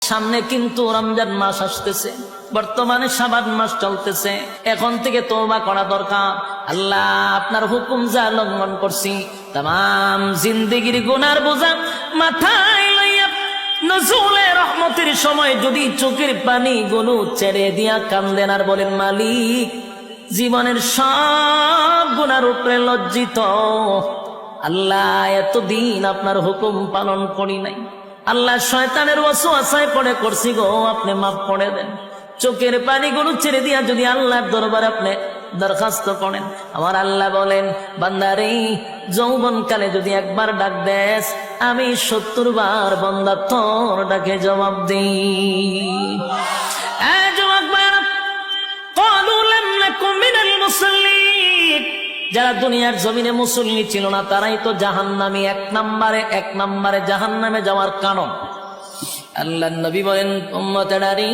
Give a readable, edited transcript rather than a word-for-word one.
সামনে কিন্তু রমজান মাস আসতেছে, বর্তমানে শাবান মাস চলতেছে। এখন থেকে তওবা করা দরকার। আল্লাহ আপনার হুকুম যা লঙ্ঘন করছি, তাম জিন্দেগির গুনার বোঝা মাথায় লইয়া নজরুলে রহমতের সময় যদি চোখের পানি গুলো ছেড়ে দিয়া কান্দেন আর বলেন, মালিক জীবনের সব গুনার উপরে লজ্জিত, আল্লাহ এতদিন আপনার হুকুম পালন করি নাই, আল্লাহ শয়তানের ওয়াসওয়াসায় পড়ে করছি গো, আপনি মাফ করে দেন। চোখের পানিগুলো ছেড়ে দিয়া যদি আল্লাহর দরবারে আপনি দরখাস্ত করেন, আমার আল্লাহ বলেন, বান্দারে যৌবনকালে যদি একবার ডাক দেস, আমি 70 বার বান্দা তোর ডাকে জবাব দিই। যারা দুনিয়ার জমিনে মুসল্লি ছিল না, তারাই তো জাহান্নামী, এক নম্বরে জাহান্নামে যাওয়ার কারণ। আল্লাহ নবী বলেন, উম্মতেরারে